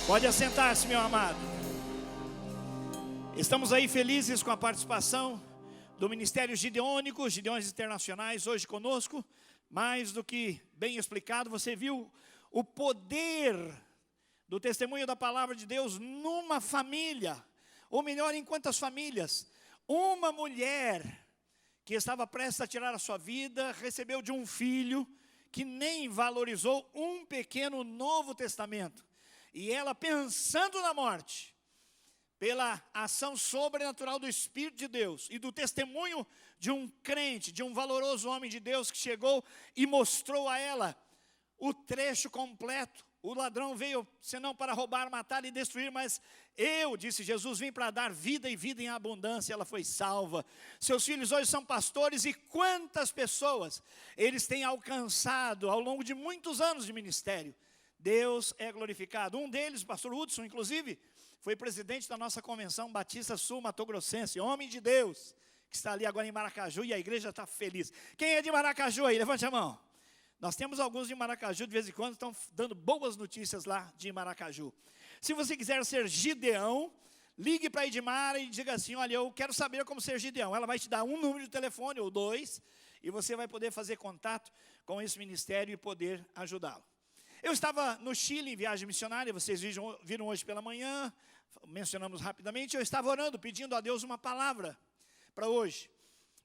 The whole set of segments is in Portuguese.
Pode assentar-se, meu amado. Estamos aí felizes com a participação do Ministério Gideônico, Gideões Internacionais, hoje conosco. Mais do que bem explicado, você viu o poder do testemunho da palavra de Deus numa família. Ou melhor, em quantas famílias? Uma mulher que estava prestes a tirar a sua vida, recebeu de um filho que nem valorizou um pequeno Novo Testamento. E ela, pensando na morte, pela ação sobrenatural do Espírito de Deus e do testemunho de um crente, de um valoroso homem de Deus que chegou e mostrou a ela o trecho completo. O ladrão veio senão para roubar, matar e destruir, mas eu, disse Jesus, vim para dar vida e vida em abundância. Ela foi salva. Seus filhos hoje são pastores, e quantas pessoas eles têm alcançado ao longo de muitos anos de ministério. Deus é glorificado. Um deles, o pastor Hudson, inclusive, foi presidente da nossa convenção Batista Sul Mato Grossense, homem de Deus, que está ali agora em Maracaju, e a igreja está feliz. Quem é de Maracaju aí? Levante a mão. Nós temos alguns de Maracaju, de vez em quando, estão dando boas notícias lá de Maracaju. Se você quiser ser Gideão, ligue para a Edmara e diga assim: olha, eu quero saber como ser Gideão. Ela vai te dar um número de telefone ou dois, e você vai poder fazer contato com esse ministério e poder ajudá-lo. Eu estava no Chile em viagem missionária, vocês viram hoje pela manhã, mencionamos rapidamente. Eu estava orando, pedindo a Deus uma palavra para hoje.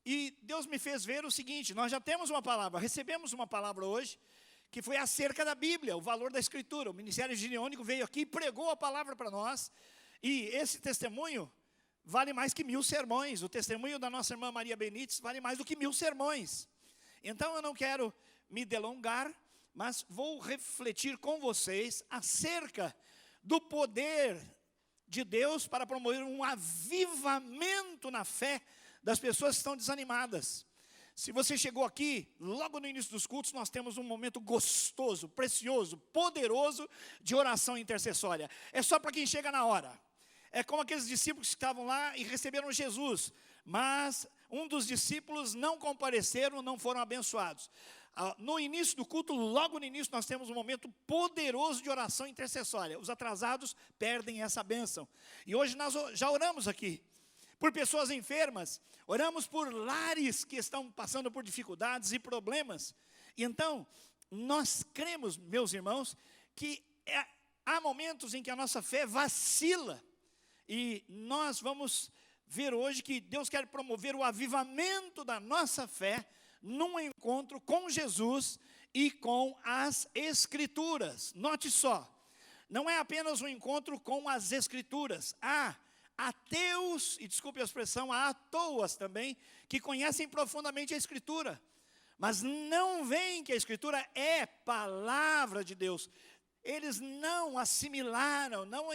E Deus me fez ver o seguinte: nós já temos uma palavra, recebemos uma palavra hoje, que foi acerca da Bíblia, o valor da Escritura. O Ministério Gideônico veio aqui e pregou a palavra para nós. E esse testemunho vale mais que 1000 sermões. O testemunho da nossa irmã Maria Benites vale mais do que 1000 sermões. Então eu não quero me delongar, mas vou refletir com vocês acerca do poder de Deus para promover um avivamento na fé das pessoas que estão desanimadas. Se você chegou aqui, logo no início dos cultos, nós temos um momento gostoso, precioso, poderoso de oração intercessória. É só para quem chega na hora. É como aqueles discípulos que estavam lá e receberam Jesus, mas um dos discípulos não compareceram, não foram abençoados. No início do culto, logo no início, nós temos um momento poderoso de oração intercessória. Os atrasados perdem essa bênção. E hoje nós já oramos aqui por pessoas enfermas, oramos por lares que estão passando por dificuldades e problemas. E então, nós cremos, meus irmãos, que há momentos em que a nossa fé vacila. E nós vamos ver hoje que Deus quer promover o avivamento da nossa fé num encontro com Jesus e com as Escrituras. Note só, não é apenas um encontro com as Escrituras. Há ateus, e desculpe a expressão, há atoas também, que conhecem profundamente a Escritura, mas não veem que a Escritura é palavra de Deus. Eles não assimilaram, não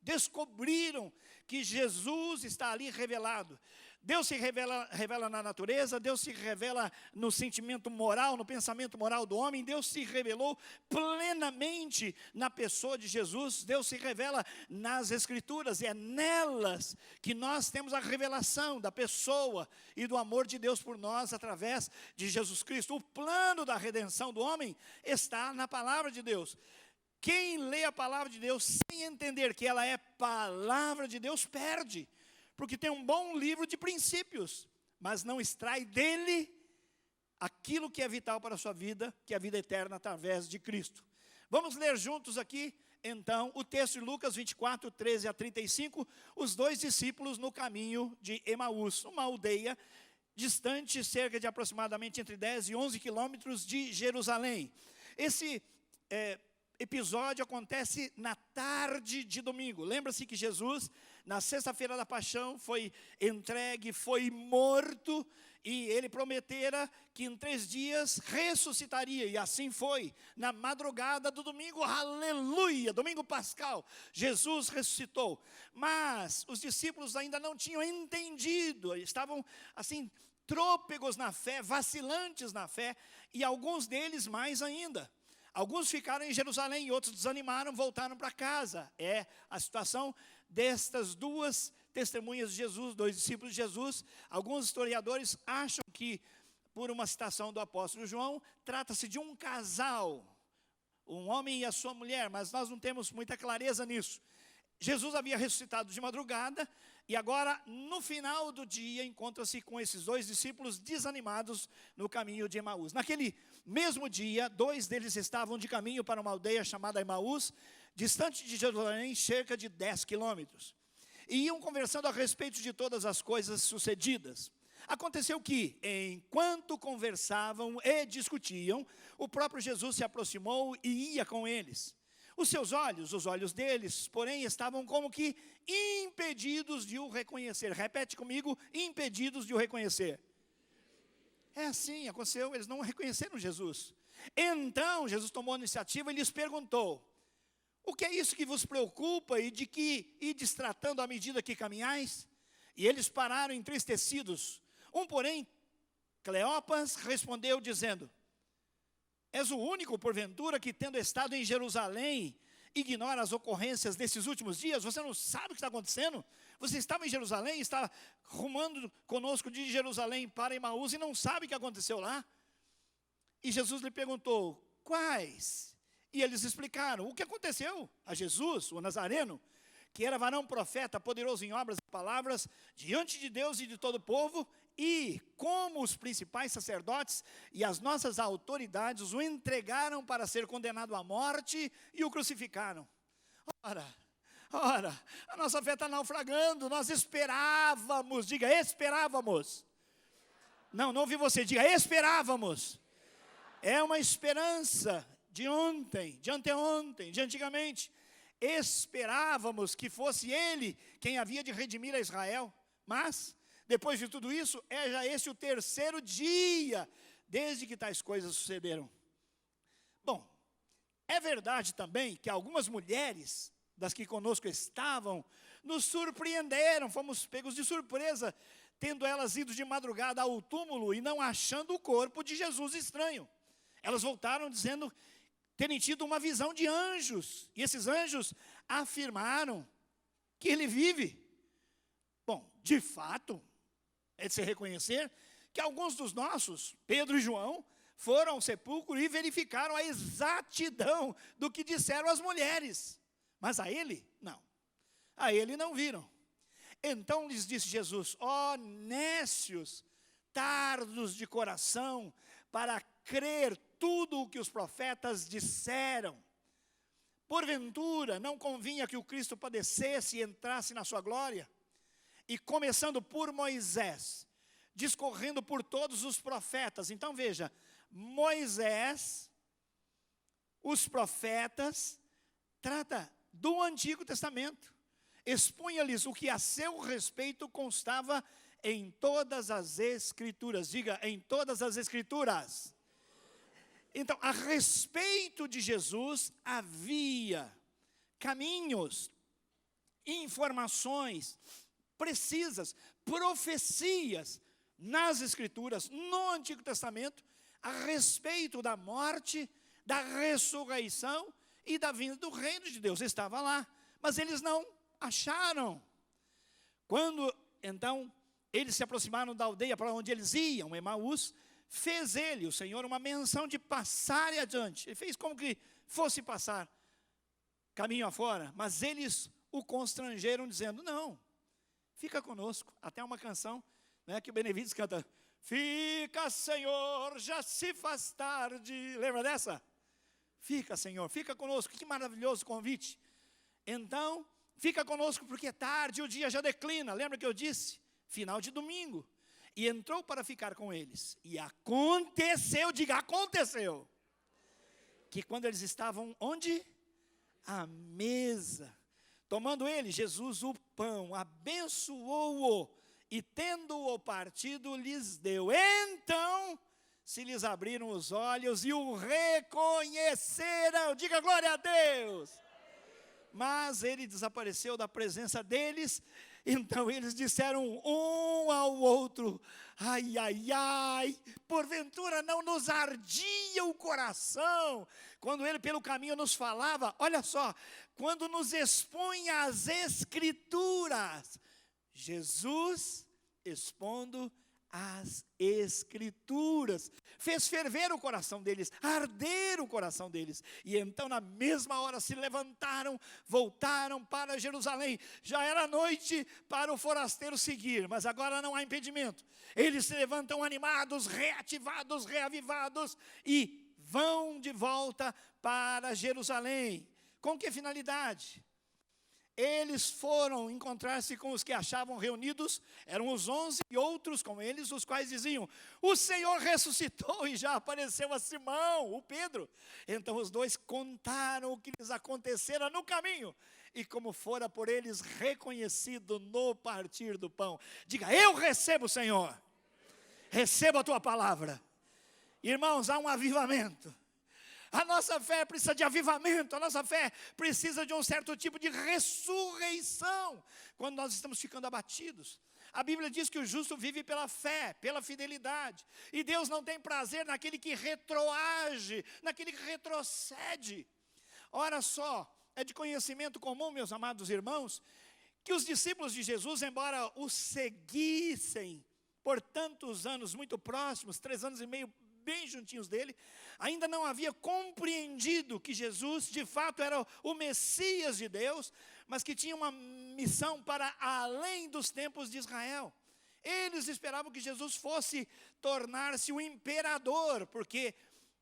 descobriram que Jesus está ali revelado. Deus se revela na natureza, Deus se revela no sentimento moral, no pensamento moral do homem. Deus se revelou plenamente na pessoa de Jesus. Deus se revela nas Escrituras, e é nelas que nós temos a revelação da pessoa e do amor de Deus por nós através de Jesus Cristo. O plano da redenção do homem está na palavra de Deus. Quem lê a palavra de Deus sem entender que ela é palavra de Deus perde. Porque tem um bom livro de princípios, mas não extrai dele aquilo que é vital para a sua vida, que é a vida eterna através de Cristo. Vamos ler juntos aqui, então, o texto de Lucas 24, 13 a 35, os dois discípulos no caminho de Emaús, uma aldeia distante cerca de aproximadamente entre 10 e 11 quilômetros de Jerusalém. Esse episódio acontece na tarde de domingo. Lembra-se que Jesus, na sexta-feira da paixão, foi entregue, foi morto, e ele prometera que em 3 dias ressuscitaria, e assim foi. Na madrugada do domingo, aleluia, domingo pascal, Jesus ressuscitou. Mas os discípulos ainda não tinham entendido, estavam assim, trôpegos na fé, vacilantes na fé, e alguns deles mais ainda. Alguns ficaram em Jerusalém e outros desanimaram, voltaram para casa. É a situação destas duas testemunhas de Jesus, 2 discípulos de Jesus. Alguns historiadores acham que, por uma citação do apóstolo João, trata-se de um casal, um homem e a sua mulher, mas nós não temos muita clareza nisso. Jesus havia ressuscitado de madrugada, e agora, no final do dia, encontra-se com esses dois discípulos desanimados no caminho de Emaús. Naquele mesmo dia, dois deles estavam de caminho para uma aldeia chamada Emaús, distante de Jerusalém, cerca de 10 quilômetros. E iam conversando a respeito de todas as coisas sucedidas. Aconteceu que, enquanto conversavam e discutiam, o próprio Jesus se aproximou e ia com eles. Os seus olhos, os olhos deles, porém, estavam como que impedidos de o reconhecer. Repete comigo, impedidos de o reconhecer. É assim, aconteceu, eles não reconheceram Jesus. Então, Jesus tomou a iniciativa e lhes perguntou: o que é isso que vos preocupa e de que ides tratando à medida que caminhais? E eles pararam entristecidos. Porém, Cleopas respondeu dizendo: és o único, porventura, que tendo estado em Jerusalém, ignora as ocorrências desses últimos dias? Você não sabe o que está acontecendo? Você estava em Jerusalém, está rumando conosco de Jerusalém para Emaús e não sabe o que aconteceu lá? E Jesus lhe perguntou: quais? E eles explicaram o que aconteceu a Jesus, o Nazareno, que era varão profeta, poderoso em obras e palavras, diante de Deus e de todo o povo, e como os principais sacerdotes e as nossas autoridades o entregaram para ser condenado à morte e o crucificaram. Ora, a nossa fé está naufragando, nós esperávamos, diga, esperávamos. Não ouvi você, diga, esperávamos. É uma esperança de ontem, de anteontem, de antigamente. Esperávamos que fosse Ele quem havia de redimir a Israel, mas depois de tudo isso, é já esse o terceiro dia desde que tais coisas sucederam. Bom, é verdade também que algumas mulheres das que conosco estavam nos surpreenderam, fomos pegos de surpresa, tendo elas ido de madrugada ao túmulo e não achando o corpo de Jesus estranho. Elas voltaram dizendo terem tido uma visão de anjos, e esses anjos afirmaram que ele vive. Bom, de fato, é de se reconhecer que alguns dos nossos, Pedro e João, foram ao sepulcro e verificaram a exatidão do que disseram as mulheres. Mas a ele, não. A ele não viram. Então lhes disse Jesus: ó nécios, tardos de coração, para crer tudo o que os profetas disseram. Porventura, não convinha que o Cristo padecesse e entrasse na sua glória? E começando por Moisés, discorrendo por todos os profetas. Então veja, Moisés, os profetas, trata do Antigo Testamento. Expunha-lhes o que a seu respeito constava em todas as Escrituras. Diga, em todas as Escrituras. Então, a respeito de Jesus, havia caminhos, informações precisas, profecias nas Escrituras, no Antigo Testamento, a respeito da morte, da ressurreição e da vinda do reino de Deus. Estava lá, mas eles não acharam. Quando, então, eles se aproximaram da aldeia para onde eles iam, Emaús, fez ele, o Senhor, uma menção de passar adiante. Ele fez como que fosse passar caminho afora, mas eles o constrangeram dizendo: não, fica conosco. Até uma canção, né, que o Benevides canta: fica, Senhor, já se faz tarde. Lembra dessa? Fica, Senhor, fica conosco. Que maravilhoso convite. Então, fica conosco porque é tarde, o dia já declina. Lembra que eu disse? Final de domingo. E entrou para ficar com eles. E aconteceu, diga, aconteceu, que quando eles estavam, onde? À mesa, tomando ele, Jesus, o pão, abençoou-o, e tendo-o partido, lhes deu. Então, se lhes abriram os olhos e o reconheceram. Diga glória a Deus. Mas ele desapareceu da presença deles. Então eles disseram um ao outro: ai, ai, ai, porventura não nos ardia o coração quando ele pelo caminho nos falava? Olha só, quando nos expunha as Escrituras. Jesus expondo as Escrituras. fez ferver o coração deles, arder o coração deles. E então na mesma hora se levantaram, voltaram para Jerusalém. Já era noite para o forasteiro seguir, mas agora não há impedimento. Eles se levantam animados, reativados, reavivados e vão de volta para Jerusalém. Com que finalidade? Eles foram encontrar-se com os que achavam reunidos, eram os 11 e outros com eles, os quais diziam: o Senhor ressuscitou e já apareceu a Simão, o Pedro. Então os dois contaram o que lhes acontecera no caminho, e como fora por eles reconhecido no partir do pão. Diga: eu recebo, Senhor, recebo a tua palavra. Irmãos, há um avivamento. A nossa fé precisa de avivamento, a nossa fé precisa de um certo tipo de ressurreição, quando nós estamos ficando abatidos. A Bíblia diz que o justo vive pela fé, pela fidelidade, e Deus não tem prazer naquele que retroage, naquele que retrocede. Ora só, é de conhecimento comum, meus amados irmãos, que os discípulos de Jesus, embora o seguissem por tantos anos muito próximos, 3 anos e meio bem juntinhos dele, ainda não havia compreendido que Jesus de fato era o Messias de Deus, mas que tinha uma missão para além dos tempos de Israel. Eles esperavam que Jesus fosse tornar-se o imperador, porque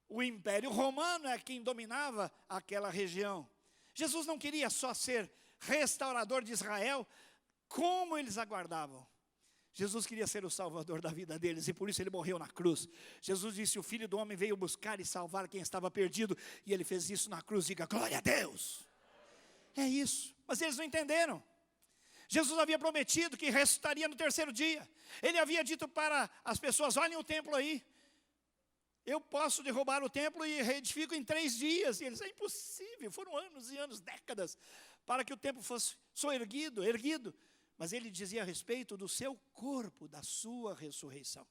o Império Romano é quem dominava aquela região. Jesus não queria só ser restaurador de Israel, como eles aguardavam. Jesus queria ser o salvador da vida deles, e por isso ele morreu na cruz. Jesus disse: o Filho do Homem veio buscar e salvar quem estava perdido, e ele fez isso na cruz. Diga: glória a Deus. É isso, mas eles não entenderam. Jesus havia prometido que ressuscitaria no 3º dia. Ele havia dito para as pessoas: olhem o templo aí, eu posso derrubar o templo e reedifico em 3 dias. E eles: é impossível. Foram anos e anos, décadas, para que o templo fosse erguido. Mas ele dizia a respeito do seu corpo, da sua ressurreição.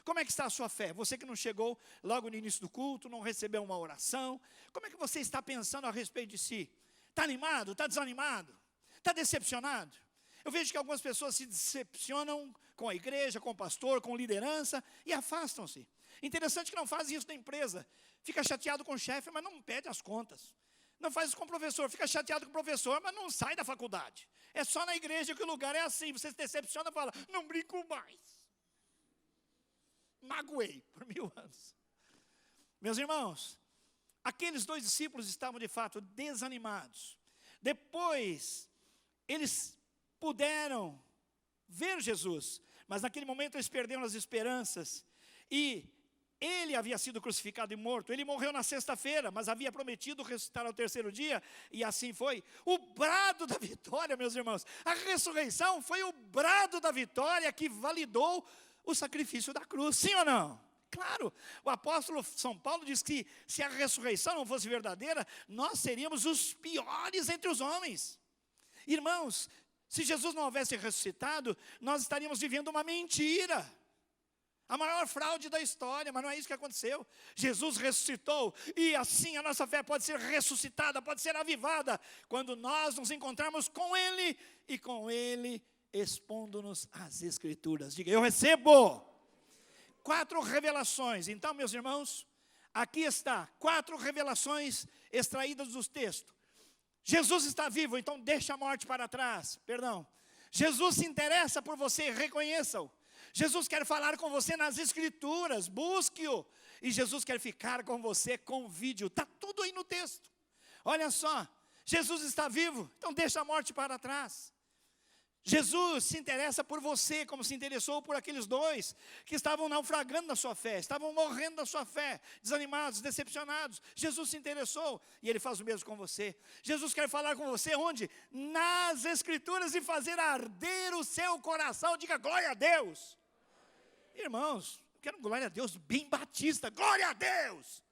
Como é que está a sua fé? Você que não chegou logo no início do culto, não recebeu uma oração, como é que você está pensando a respeito de si? Está animado? Está desanimado? Está decepcionado? Eu vejo que algumas pessoas se decepcionam com a igreja, com o pastor, com liderança e afastam-se. Interessante que não fazem isso na empresa. Fica chateado com o chefe, mas não pede as contas. Não faz isso com o professor, fica chateado com o professor, mas não sai da faculdade. É só na igreja que o lugar é assim. Você se decepciona e fala: não brinco mais. Magoei por 1000 anos. Meus irmãos, aqueles 2 discípulos estavam de fato desanimados. Depois, eles puderam ver Jesus, mas naquele momento eles perderam as esperanças. E ele havia sido crucificado e morto. Ele morreu na sexta-feira, mas havia prometido ressuscitar ao 3º dia, e assim foi. O brado da vitória, meus irmãos, a ressurreição foi o brado da vitória que validou o sacrifício da cruz, sim ou não? Claro, o apóstolo São Paulo diz que se a ressurreição não fosse verdadeira, nós seríamos os piores entre os homens. Irmãos, se Jesus não houvesse ressuscitado, nós estaríamos vivendo uma mentira. A maior fraude da história, mas não é isso que aconteceu. Jesus ressuscitou, e assim a nossa fé pode ser ressuscitada, pode ser avivada, quando nós nos encontrarmos com Ele, e com Ele expondo-nos as Escrituras. Diga: eu recebo. 4 revelações. Então, meus irmãos, aqui está 4 revelações extraídas dos textos. Jesus está vivo, então deixa a morte para trás. Jesus se interessa por você, reconheça-o. Jesus quer falar com você nas Escrituras, busque-o. E Jesus quer ficar com você, convide-o. Está tudo aí no texto. Olha só, Jesus está vivo, então deixa a morte para trás. Jesus se interessa por você, como se interessou por aqueles 2 que estavam naufragando na sua fé, estavam morrendo da sua fé, desanimados, decepcionados. Jesus se interessou, e Ele faz o mesmo com você. Jesus quer falar com você onde? Nas Escrituras, e fazer arder o seu coração. Diga: glória a Deus. Irmãos, eu quero glória a Deus bem batista. Glória a Deus.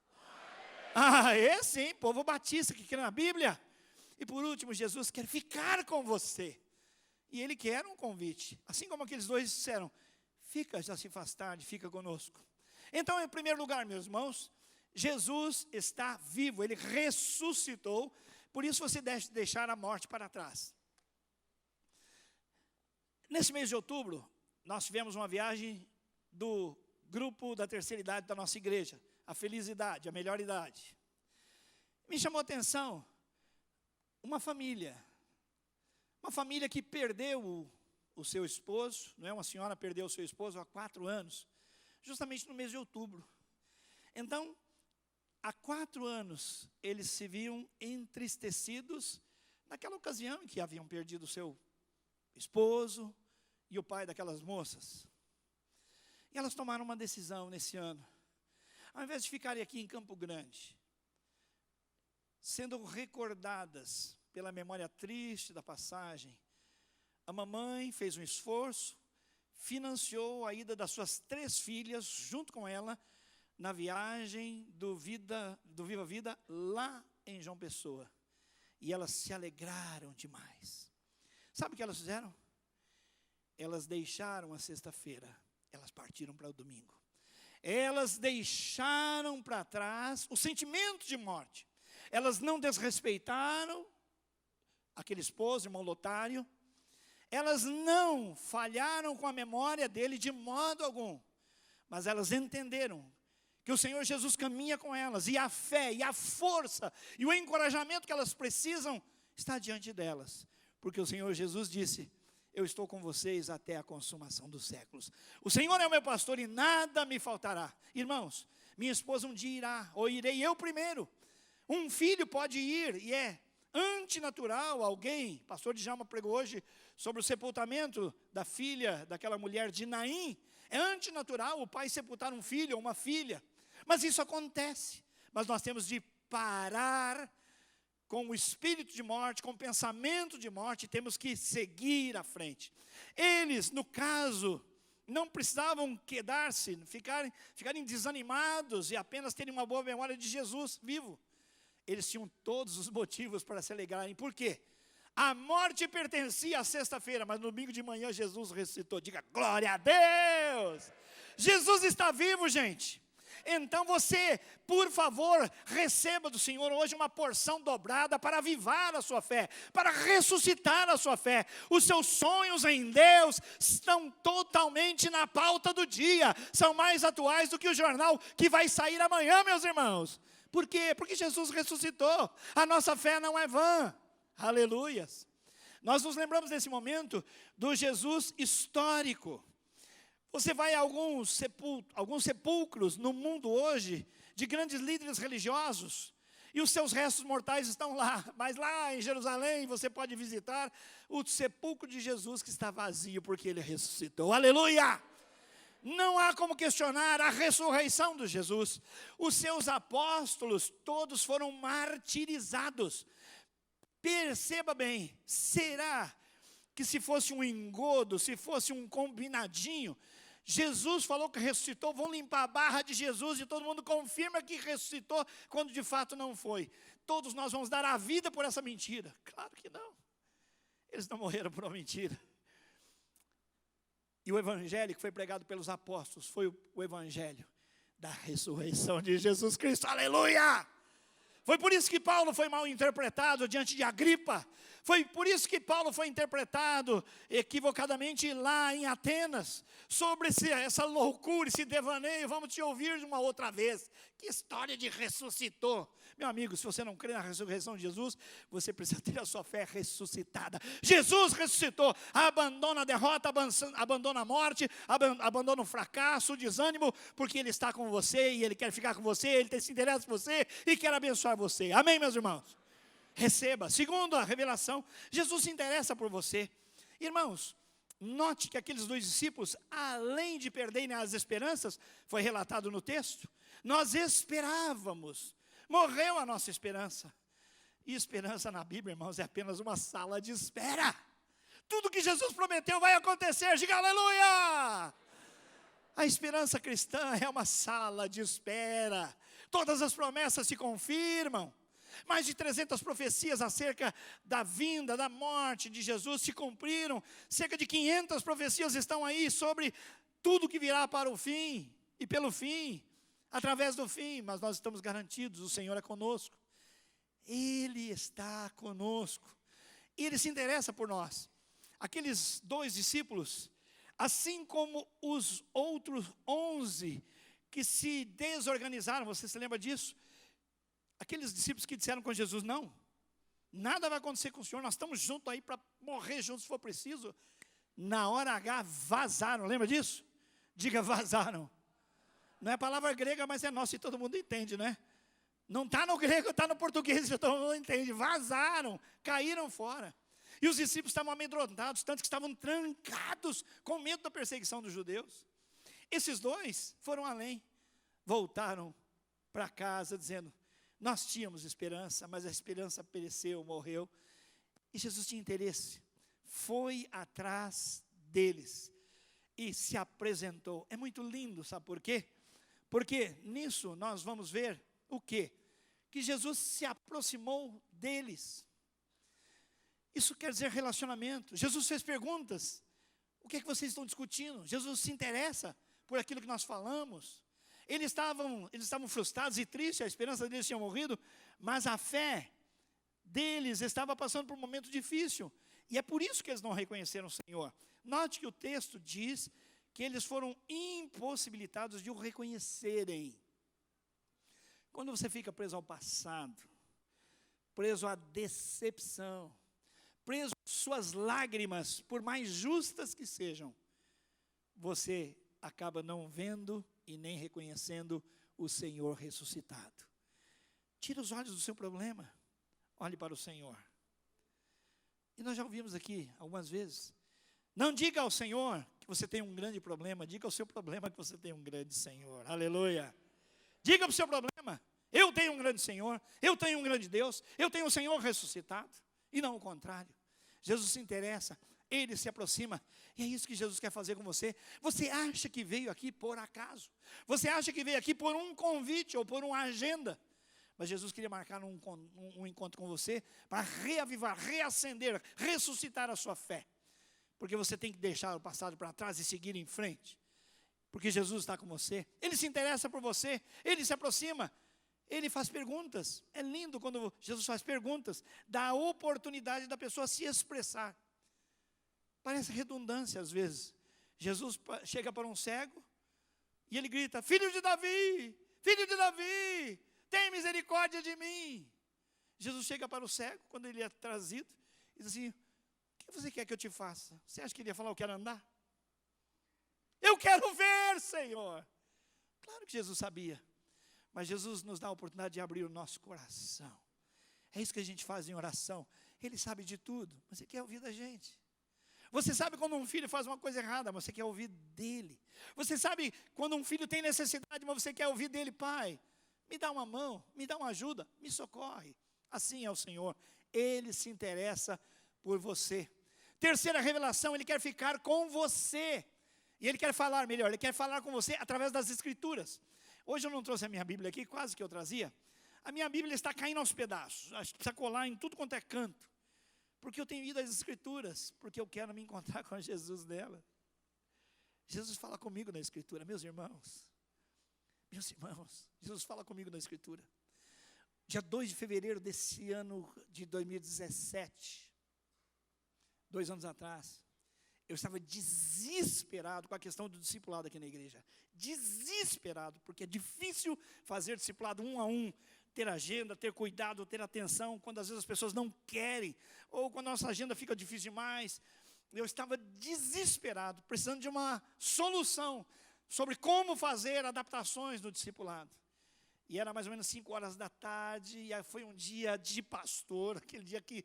Sim, povo batista que crê na Bíblia. E por último, Jesus quer ficar com você. E Ele quer um convite. Assim como aqueles 2 disseram: fica, já se faz tarde, fica conosco. Então, em primeiro lugar, meus irmãos, Jesus está vivo, Ele ressuscitou. Por isso você deve deixar a morte para trás. Nesse mês de outubro, nós tivemos uma viagem do grupo da terceira idade da nossa igreja, a feliz idade, a melhor idade. Me chamou a atenção uma família que perdeu o seu esposo, não é? Uma senhora perdeu o seu esposo há 4 anos, justamente no mês de outubro. Então, há 4 anos, eles se viam entristecidos naquela ocasião em que haviam perdido o seu esposo e o pai daquelas moças. E elas tomaram uma decisão nesse ano. Ao invés de ficarem aqui em Campo Grande, sendo recordadas pela memória triste da passagem, a mamãe fez um esforço, financiou a ida das suas 3 filhas, junto com ela, na viagem do Viva Vida, lá em João Pessoa. E elas se alegraram demais. Sabe o que elas fizeram? Elas deixaram a sexta-feira, elas partiram para o domingo. Elas deixaram para trás o sentimento de morte. Elas não desrespeitaram aquele esposo, irmão Lotário. Elas não falharam com a memória dele de modo algum. Mas elas entenderam que o Senhor Jesus caminha com elas, e a fé, e a força, e o encorajamento que elas precisam, está diante delas. Porque o Senhor Jesus disse: eu estou com vocês até a consumação dos séculos. O Senhor é o meu pastor e nada me faltará. Irmãos, minha esposa um dia irá, ou irei eu primeiro. Um filho pode ir, e é antinatural alguém. Pastor Djalma pregou hoje sobre o sepultamento da filha daquela mulher de Naim. É antinatural o pai sepultar um filho ou uma filha. Mas isso acontece. Mas nós temos de parar com o espírito de morte, com o pensamento de morte, temos que seguir à frente. Eles, no caso, não precisavam quedar-se, ficarem desanimados e apenas terem uma boa memória de Jesus vivo. Eles tinham todos os motivos para se alegrarem. Por quê? A morte pertencia à sexta-feira, mas no domingo de manhã Jesus ressuscitou. Diga glória a Deus! Jesus está vivo, gente. Então você, por favor, receba do Senhor hoje uma porção dobrada para avivar a sua fé, para ressuscitar a sua fé. Os seus sonhos em Deus estão totalmente na pauta do dia, são mais atuais do que o jornal que vai sair amanhã, meus irmãos. Por quê? Porque Jesus ressuscitou, a nossa fé não é vã. Aleluias. Nós nos lembramos nesse momento do Jesus histórico. Você vai a alguns sepulcros no mundo hoje, de grandes líderes religiosos, e os seus restos mortais estão lá. Mas lá em Jerusalém você pode visitar o sepulcro de Jesus que está vazio, porque ele ressuscitou. Aleluia! Não há como questionar a ressurreição de Jesus. Os seus apóstolos todos foram martirizados. Perceba bem, será que se fosse um engodo, se fosse um combinadinho, Jesus falou que ressuscitou, vão limpar a barra de Jesus e todo mundo confirma que ressuscitou, quando de fato não foi. Todos nós vamos dar a vida por essa mentira? Claro que não. Eles não morreram por uma mentira. E o evangelho que foi pregado pelos apóstolos foi o evangelho da ressurreição de Jesus Cristo. Aleluia! Foi por isso que Paulo foi mal interpretado diante de Agripa. Foi por isso que Paulo foi interpretado equivocadamente lá em Atenas. Sobre essa loucura, esse devaneio, vamos te ouvir de uma outra vez. Que história de ressuscitou. Meu amigo, se você não crê na ressurreição de Jesus, você precisa ter a sua fé ressuscitada. Jesus ressuscitou. Abandona a derrota, abandona a morte, abandona o fracasso, o desânimo, porque Ele está com você e Ele quer ficar com você, Ele se interessa por você e quer abençoar você. Amém, meus irmãos? Receba. Segundo a revelação, Jesus se interessa por você. Irmãos, note que aqueles 2 discípulos, além de perderem as esperanças, foi relatado no texto, nós esperávamos, morreu a nossa esperança. E esperança na Bíblia, irmãos, é apenas uma sala de espera. Tudo que Jesus prometeu vai acontecer, diga aleluia! A esperança cristã é uma sala de espera. Todas as promessas se confirmam. Mais de 300 profecias acerca da vinda, da morte de Jesus se cumpriram. Cerca de 500 profecias estão aí sobre tudo que virá para o fim e pelo fim, através do fim. Mas nós estamos garantidos, o Senhor é conosco. Ele está conosco. E Ele se interessa por nós. Aqueles 2 discípulos, Assim como os outros 11 que se desorganizaram, você se lembra disso? Aqueles discípulos que disseram com Jesus, não, nada vai acontecer com o Senhor, nós estamos juntos aí para morrer juntos se for preciso. Na hora H, vazaram, lembra disso? Diga, vazaram. Não é a palavra grega, mas é nossa e todo mundo entende, né? Não está no grego, está no português, todo mundo entende. Vazaram, caíram fora. E os discípulos estavam amedrontados, tanto que estavam trancados com medo da perseguição dos judeus. Esses dois foram além, voltaram para casa dizendo, nós tínhamos esperança, mas a esperança pereceu, morreu. E Jesus tinha interesse, foi atrás deles e se apresentou. É muito lindo, sabe por quê? Porque nisso nós vamos ver o quê? Que Jesus se aproximou deles. Isso quer dizer relacionamento. Jesus fez perguntas. O que é que vocês estão discutindo? Jesus se interessa por aquilo que nós falamos. Eles estavam frustrados e tristes, a esperança deles tinha morrido, mas a fé deles estava passando por um momento difícil. E é por isso que eles não reconheceram o Senhor. Note que o texto diz que eles foram impossibilitados de o reconhecerem. Quando você fica preso ao passado, preso à decepção, preso às suas lágrimas, por mais justas que sejam, você acaba não vendo e nem reconhecendo o Senhor ressuscitado. Tira os olhos do seu problema, olhe para o Senhor. E nós já ouvimos aqui algumas vezes, não diga ao Senhor que você tem um grande problema, diga ao seu problema que você tem um grande Senhor, aleluia. Diga para o seu problema, eu tenho um grande Senhor, eu tenho um grande Deus, eu tenho um Senhor ressuscitado, e não o contrário. Jesus se interessa, Ele se aproxima, e é isso que Jesus quer fazer com você. Você acha que veio aqui por acaso, você acha que veio aqui por um convite ou por uma agenda, mas Jesus queria marcar um encontro com você, para reavivar, reacender, ressuscitar a sua fé, porque você tem que deixar o passado para trás e seguir em frente, porque Jesus está com você, Ele se interessa por você, Ele se aproxima, Ele faz perguntas. É lindo quando Jesus faz perguntas, dá a oportunidade da pessoa se expressar. Parece redundância às vezes. Jesus chega para um cego e ele grita, filho de Davi, tem misericórdia de mim. Jesus chega para o cego, quando ele é trazido, e diz assim, o que você quer que eu te faça? Você acha que ele ia falar, eu quero andar? Eu quero ver, Senhor. Claro que Jesus sabia. Mas Jesus nos dá a oportunidade de abrir o nosso coração. É isso que a gente faz em oração. Ele sabe de tudo, mas Ele quer ouvir da gente. Você sabe quando um filho faz uma coisa errada, mas você quer ouvir dele. Você sabe quando um filho tem necessidade, mas você quer ouvir dele, pai, me dá uma mão, me dá uma ajuda, me socorre. Assim é o Senhor. Ele se interessa por você. Terceira revelação, Ele quer ficar com você. E Ele quer falar melhor, Ele quer falar com você através das Escrituras. Hoje eu não trouxe a minha Bíblia aqui, quase que eu trazia. A minha Bíblia está caindo aos pedaços. Acho que precisa colar em tudo quanto é canto. Porque eu tenho ido às Escrituras, porque eu quero me encontrar com Jesus nela. Jesus fala comigo na Escritura, meus irmãos, Jesus fala comigo na Escritura. Dia 2 de fevereiro desse ano de 2017, 2 anos atrás, eu estava desesperado com a questão do discipulado aqui na igreja. Desesperado, porque é difícil fazer discipulado 1 a 1, ter agenda, ter cuidado, ter atenção, quando às vezes as pessoas não querem, ou quando a nossa agenda fica difícil demais. Eu estava desesperado, precisando de uma solução sobre como fazer adaptações no discipulado. E era mais ou menos 5 horas da tarde, e aí foi um dia de pastor, aquele dia que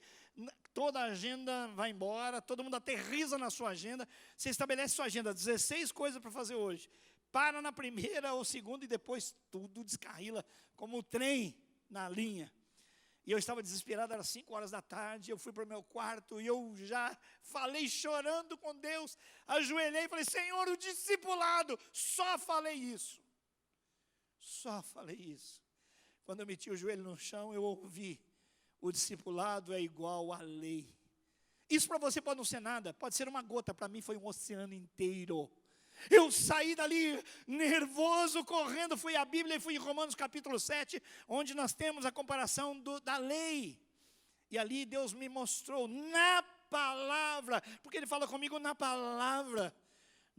toda a agenda vai embora, todo mundo aterriza na sua agenda, você estabelece sua agenda, 16 coisas para fazer hoje, para na primeira ou segunda e depois tudo descarrila, como o trem na linha. E eu estava desesperado, era 5 horas da tarde, eu fui para o meu quarto e eu já falei chorando com Deus, ajoelhei e falei, Senhor, o discipulado, só falei isso. Quando eu meti o joelho no chão, eu ouvi, o discipulado é igual à lei. Isso para você pode não ser nada, pode ser uma gota, para mim foi um oceano inteiro. Eu saí dali nervoso, correndo, fui à Bíblia e fui em Romanos capítulo 7, onde nós temos a comparação da lei. E ali Deus me mostrou na palavra, porque Ele fala comigo na palavra,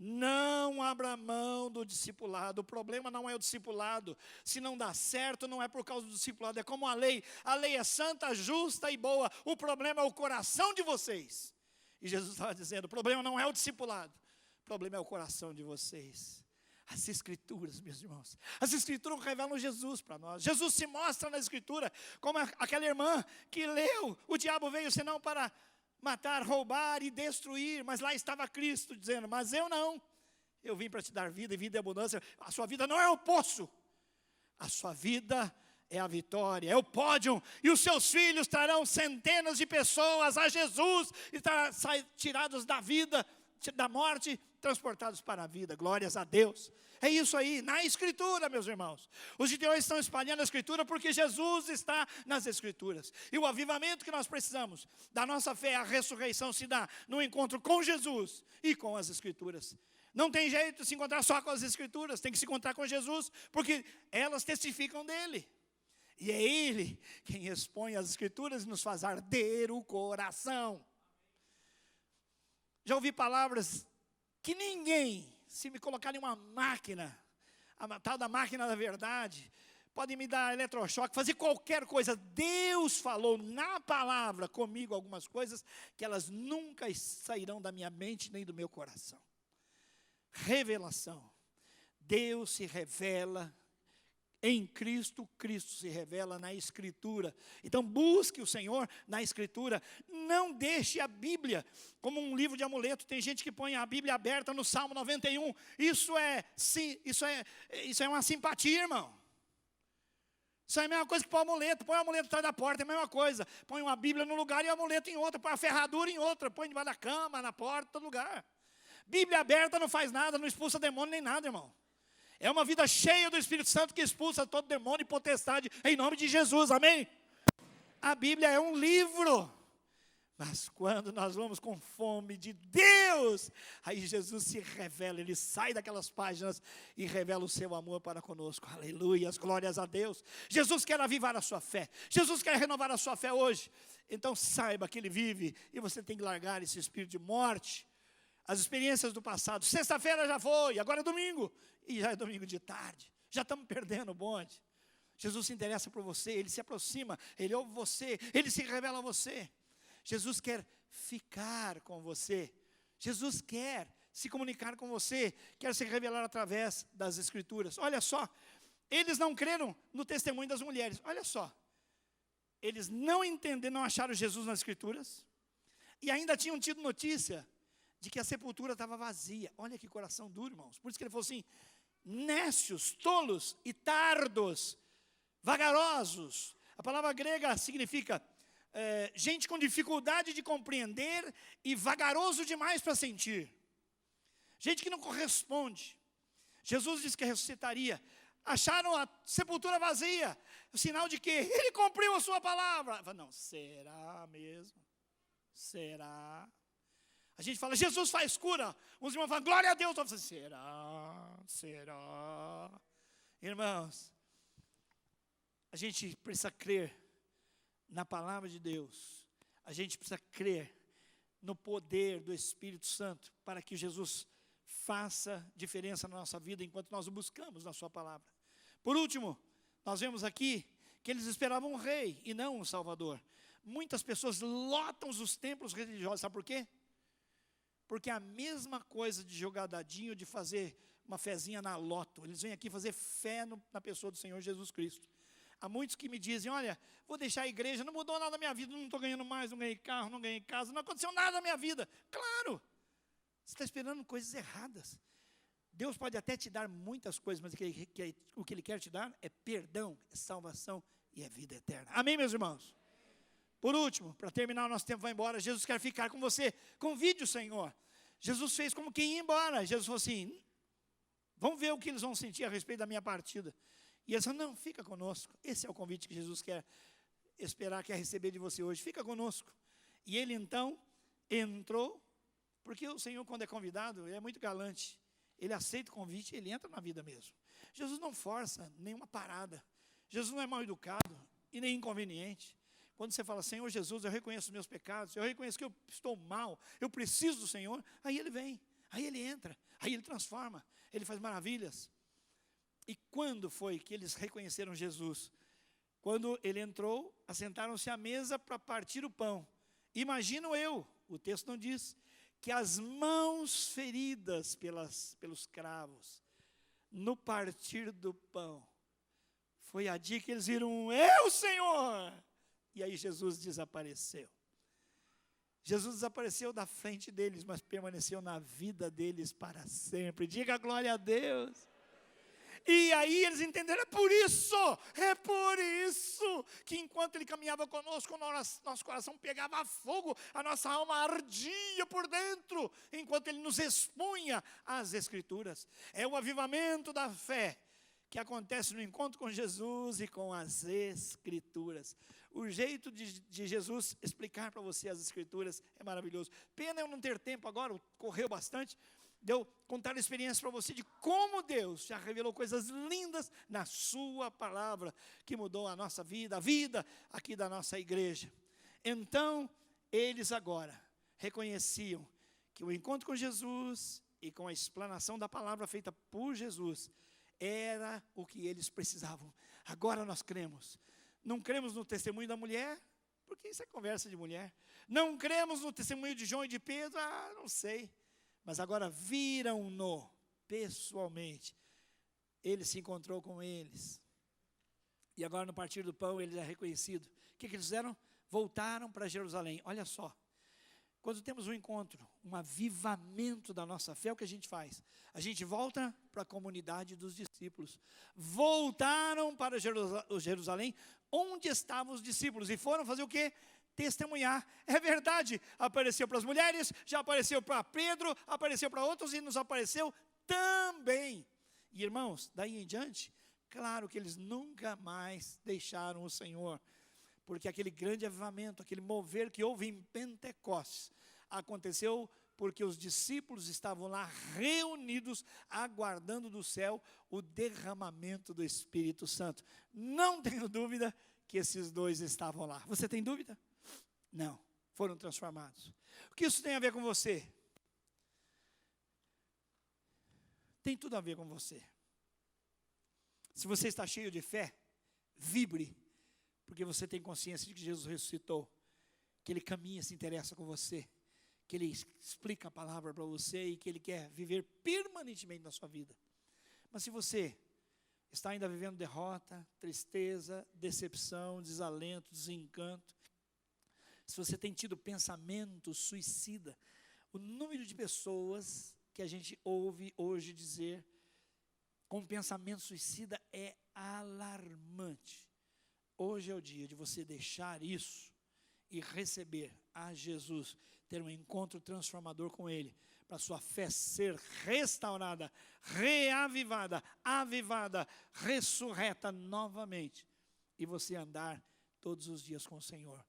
Não abra mão do discipulado. O problema não é o discipulado. Se não dá certo, não é por causa do discipulado. É como a lei. A lei é santa, justa e boa. O problema é o coração de vocês. E Jesus estava dizendo, o problema não é o discipulado. O problema é o coração de vocês. As Escrituras, meus irmãos. As Escrituras revelam Jesus para nós. Jesus se mostra na Escritura como aquela irmã que leu. O diabo veio senão para matar, roubar e destruir, mas lá estava Cristo dizendo, mas eu não, eu vim para te dar vida e vida em abundância. A sua vida não é o poço, a sua vida é a vitória, é o pódio, e os seus filhos trarão centenas de pessoas a Jesus, e tirados da vida, da morte, transportados para a vida, glórias a Deus. É isso aí, na Escritura, meus irmãos. Os gideões estão espalhando a Escritura porque Jesus está nas Escrituras. E o avivamento que nós precisamos da nossa fé, a ressurreição se dá no encontro com Jesus e com as Escrituras. Não tem jeito de se encontrar só com as Escrituras, tem que se encontrar com Jesus, porque elas testificam dele. E é Ele quem expõe as Escrituras e nos faz arder o coração. Já ouvi palavras que ninguém, se me colocarem uma máquina, a tal da máquina da verdade, podem me dar eletrochoque, fazer qualquer coisa. Deus falou na palavra comigo algumas coisas que elas nunca sairão da minha mente nem do meu coração. Revelação. Deus se revela em Cristo, Cristo se revela na Escritura. Então busque o Senhor na Escritura. Não deixe a Bíblia como um livro de amuleto. Tem gente que põe a Bíblia aberta no Salmo 91. Isso é uma simpatia, irmão. Isso é a mesma coisa que põe o amuleto. Põe o amuleto atrás da porta, é a mesma coisa. Põe uma Bíblia num lugar e o amuleto em outro. Põe a ferradura em outra. Põe debaixo da cama, na porta, todo lugar. Bíblia aberta não faz nada, não expulsa demônio nem nada, irmão. É uma vida cheia do Espírito Santo que expulsa todo demônio e potestade em nome de Jesus, amém? A Bíblia é um livro, mas quando nós vamos com fome de Deus, aí Jesus se revela, Ele sai daquelas páginas e revela o seu amor para conosco, aleluia, glórias a Deus. Jesus quer avivar a sua fé, Jesus quer renovar a sua fé hoje, então saiba que Ele vive e você tem que largar esse espírito de morte, as experiências do passado. Sexta-feira já foi, agora é domingo, e já é domingo de tarde, já estamos perdendo o bonde. Jesus se interessa por você, Ele se aproxima, Ele ouve você, Ele se revela a você. Jesus quer ficar com você, Jesus quer se comunicar com você, quer se revelar através das Escrituras. Olha só, eles não creram no testemunho das mulheres, olha só, eles não entenderam, não acharam Jesus nas Escrituras, e ainda tinham tido notícia de que a sepultura estava vazia. Olha que coração duro, irmãos. Por isso que ele falou assim, nécios, tolos e tardos, vagarosos. A palavra grega significa gente com dificuldade de compreender e vagaroso demais para sentir. Gente que não corresponde. Jesus disse que ressuscitaria. Acharam a sepultura vazia. O sinal de que ele cumpriu a sua palavra. Não, será mesmo? Será? A gente fala, Jesus faz cura. Uns irmãos falam, glória a Deus. Outros falam, será? Será? Irmãos, a gente precisa crer na palavra de Deus. A gente precisa crer no poder do Espírito Santo para que Jesus faça diferença na nossa vida enquanto nós o buscamos na sua palavra. Por último, nós vemos aqui que eles esperavam um rei e não um salvador. Muitas pessoas lotam os templos religiosos, sabe por quê? Porque é a mesma coisa de jogar dadinho, de fazer uma fezinha na loto. Eles vêm aqui fazer fé na pessoa do Senhor Jesus Cristo. Há muitos que me dizem, olha, vou deixar a igreja, não mudou nada na minha vida, não estou ganhando mais, não ganhei carro, não ganhei casa, não aconteceu nada na minha vida. Claro, você está esperando coisas erradas. Deus pode até te dar muitas coisas, mas o que Ele quer te dar é perdão, é salvação e é vida eterna. Amém, meus irmãos? Por último, para terminar, o nosso tempo vai embora, Jesus quer ficar com você. Convide o Senhor. Jesus fez como quem ia embora. Jesus falou assim, vamos ver o que eles vão sentir a respeito da minha partida. E eles falaram, não, fica conosco. Esse é o convite que Jesus quer receber de você hoje. Fica conosco. E ele então entrou, porque o Senhor, quando é convidado, ele é muito galante. Ele aceita o convite, ele entra na vida mesmo. Jesus não força nenhuma parada. Jesus não é mal educado e nem inconveniente. Quando você fala, Senhor Jesus, eu reconheço os meus pecados, eu reconheço que eu estou mal, eu preciso do Senhor, aí Ele vem. Aí ele entra, aí ele transforma, ele faz maravilhas. E quando foi que eles reconheceram Jesus? Quando ele entrou, assentaram-se à mesa para partir o pão. Imagino eu, o texto não diz, que as mãos feridas pelos cravos, no partir do pão, foi a dia que eles viram, eu, Senhor! E aí Jesus desapareceu. Jesus desapareceu da frente deles, mas permaneceu na vida deles para sempre. Diga glória a Deus. E aí eles entenderam, é por isso que enquanto ele caminhava conosco, nosso coração pegava fogo, a nossa alma ardia por dentro, enquanto ele nos expunha às Escrituras. É o avivamento da fé que acontece no encontro com Jesus e com as Escrituras. O jeito de Jesus explicar para você as Escrituras é maravilhoso. Pena eu não ter tempo agora, correu bastante, de eu contar a experiência para você de como Deus já revelou coisas lindas na sua palavra, que mudou a nossa vida, a vida aqui da nossa igreja. Então, eles agora reconheciam que o encontro com Jesus e com a explanação da palavra feita por Jesus era o que eles precisavam. Agora nós cremos. Não cremos no testemunho da mulher, porque isso é conversa de mulher. Não cremos no testemunho de João e de Pedro, não sei. Mas agora viram-no pessoalmente. Ele se encontrou com eles. E agora no partir do pão ele é reconhecido. O que eles fizeram? Voltaram para Jerusalém. Olha só. Quando temos um encontro, um avivamento da nossa fé, o que a gente faz? A gente volta para a comunidade dos discípulos. Voltaram para Jerusalém, onde estavam os discípulos. E foram fazer o quê? Testemunhar. É verdade, apareceu para as mulheres, já apareceu para Pedro, apareceu para outros e nos apareceu também. E irmãos, daí em diante, claro que eles nunca mais deixaram o Senhor, porque aquele grande avivamento, aquele mover que houve em Pentecostes, aconteceu porque os discípulos estavam lá reunidos, aguardando do céu o derramamento do Espírito Santo. Não tenho dúvida que esses dois estavam lá. Você tem dúvida? Não, foram transformados. O que isso tem a ver com você? Tem tudo a ver com você. Se você está cheio de fé, vibre, porque você tem consciência de que Jesus ressuscitou, que Ele caminha, se interessa com você, que Ele explica a palavra para você e que Ele quer viver permanentemente na sua vida. Mas se você está ainda vivendo derrota, tristeza, decepção, desalento, desencanto, se você tem tido pensamento suicida, o número de pessoas que a gente ouve hoje dizer com pensamento suicida é alarmante. Hoje é o dia de você deixar isso e receber a Jesus, ter um encontro transformador com Ele, para sua fé ser restaurada, reavivada, avivada, ressurreta novamente, e você andar todos os dias com o Senhor.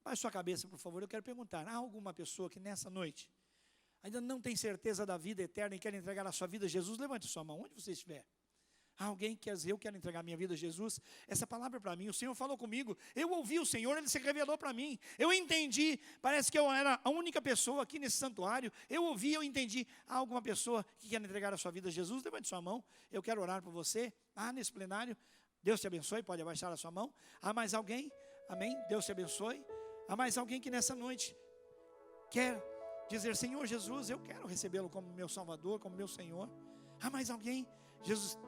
Baixe sua cabeça, por favor, eu quero perguntar, há alguma pessoa que nessa noite ainda não tem certeza da vida eterna e quer entregar a sua vida a Jesus? Levante sua mão, onde você estiver. Há alguém que quer dizer, eu quero entregar minha vida a Jesus? Essa palavra é para mim, o Senhor falou comigo, eu ouvi o Senhor, Ele se revelou para mim, eu entendi, parece que eu era a única pessoa aqui nesse santuário, eu ouvi, eu entendi. Há alguma pessoa que quer entregar a sua vida a Jesus? Levante sua mão, eu quero orar por você. Nesse plenário, Deus te abençoe, pode abaixar a sua mão. Há mais alguém? Amém? Deus te abençoe. Há mais alguém que nessa noite quer dizer, Senhor Jesus, eu quero recebê-lo como meu Salvador, como meu Senhor? Há mais alguém? Jesus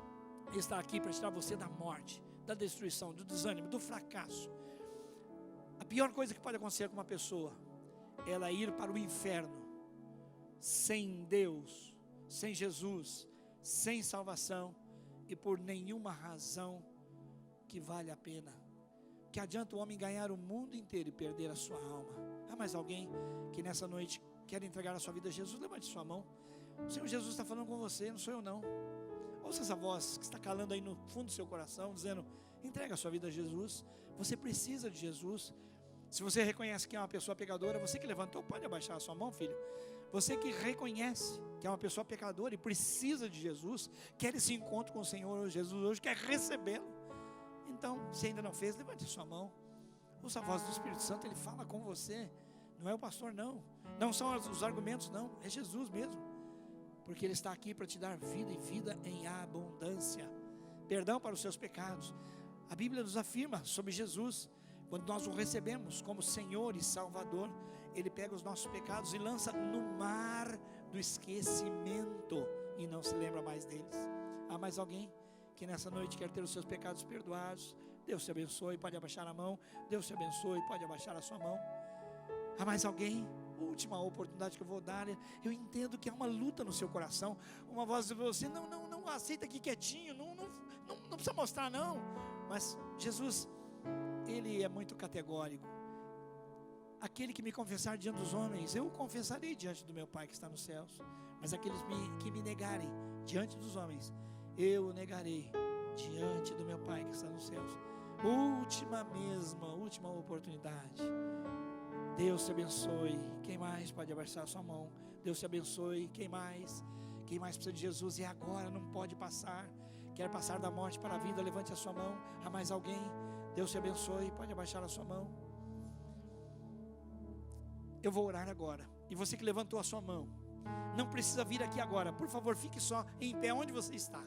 está aqui para tirar você da morte, da destruição, do desânimo, do fracasso. A pior coisa que pode acontecer com uma pessoa é ela ir para o inferno sem Deus, sem Jesus, sem salvação e por nenhuma razão que vale a pena. Que adianta o homem ganhar o mundo inteiro e perder a sua alma? Há mais alguém que nessa noite quer entregar a sua vida a Jesus? Levante sua mão. O Senhor Jesus está falando com você, não sou eu não. Ouça essa voz que está calando aí no fundo do seu coração, dizendo, entrega a sua vida a Jesus. Você precisa de Jesus. Se você reconhece que é uma pessoa pecadora, você que levantou, pode abaixar a sua mão, filho. Você que reconhece que é uma pessoa pecadora e precisa de Jesus, quer esse encontro com o Senhor Jesus hoje, quer recebê-lo. Então, se ainda não fez, levante a sua mão. Ouça a voz do Espírito Santo, Ele fala com você. Não é o pastor não, não são os argumentos não, é Jesus mesmo. porque Ele está aqui para te dar vida e vida em abundância. Perdão para os seus pecados. A Bíblia nos afirma sobre Jesus, quando nós o recebemos como Senhor e Salvador, Ele pega os nossos pecados e lança no mar do esquecimento e não se lembra mais deles. Há mais alguém que nessa noite quer ter os seus pecados perdoados? Deus te abençoe, pode abaixar a mão. Deus te abençoe, pode abaixar a sua mão. Há mais alguém? Última oportunidade que eu vou dar. Eu entendo que há uma luta no seu coração. Uma voz de você, não, aceita aqui quietinho, não precisa mostrar não. Mas Jesus, Ele é muito categórico. Aquele que me confessar diante dos homens, eu o confessarei diante do meu Pai que está nos céus. Mas aqueles que me negarem diante dos homens, eu o negarei diante do meu Pai que está nos céus. Última oportunidade. Deus te abençoe. Quem mais pode abaixar a sua mão? Deus te abençoe. Quem mais? Quem mais precisa de Jesus e agora não pode passar? Quer passar da morte para a vida? Levante a sua mão. Há mais alguém? Deus te abençoe. Pode abaixar a sua mão. Eu vou orar agora. E você que levantou a sua mão, não precisa vir aqui agora. Por favor, fique só em pé onde você está.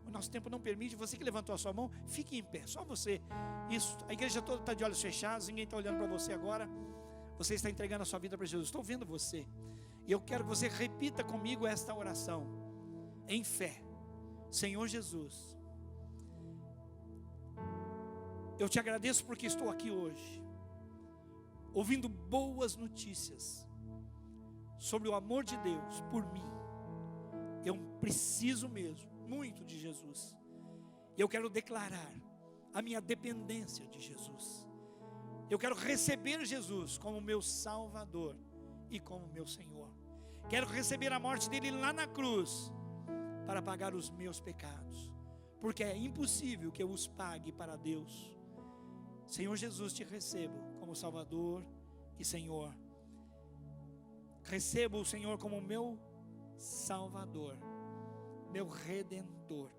O nosso tempo não permite. Você que levantou a sua mão, fique em pé. Só você. Isso. A igreja toda está de olhos fechados. Ninguém está olhando para você agora. Você está entregando a sua vida para Jesus. Estou vendo você. E eu quero que você repita comigo esta oração. Em fé. Senhor Jesus, eu te agradeço porque estou aqui hoje, ouvindo boas notícias sobre o amor de Deus por mim. Eu preciso mesmo muito de Jesus. Eu quero declarar a minha dependência de Jesus. Eu quero receber Jesus como meu Salvador e como meu Senhor. Quero receber a morte dele lá na cruz para pagar os meus pecados, porque é impossível que eu os pague para Deus. Senhor Jesus, te recebo como Salvador e Senhor. Recebo o Senhor como meu Salvador, meu Redentor.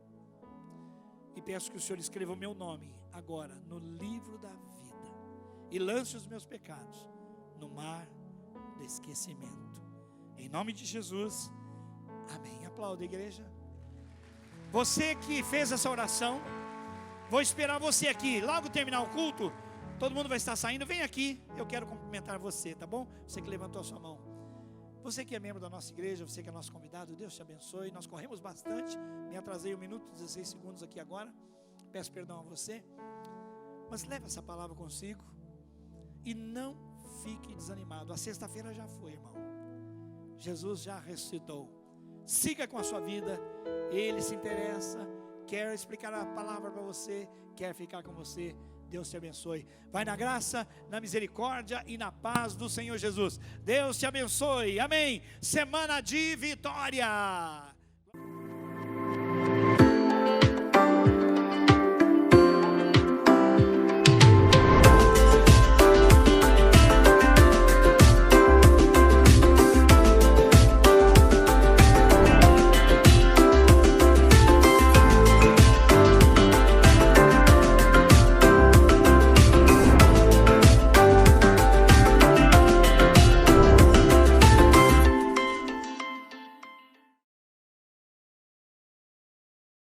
E peço que o Senhor escreva o meu nome agora no livro da vida e lance os meus pecados no mar do esquecimento. Em nome de Jesus, amém. Aplauda, igreja. Você que fez essa oração, vou esperar você aqui. Logo terminar o culto, todo mundo vai estar saindo. Vem aqui, eu quero cumprimentar você, tá bom? Você que levantou a sua mão. Você que é membro da nossa igreja, você que é nosso convidado, Deus te abençoe. Nós corremos bastante, me atrasei 1 minuto e 16 segundos aqui agora. Peço perdão a você, mas leve essa palavra consigo e não fique desanimado. A sexta-feira já foi, irmão. Jesus já ressuscitou. Siga com a sua vida. Ele se interessa, quer explicar a palavra para você, quer ficar com você. Deus te abençoe. Vai na graça, na misericórdia e na paz do Senhor Jesus. Deus te abençoe. Amém. Semana de vitória.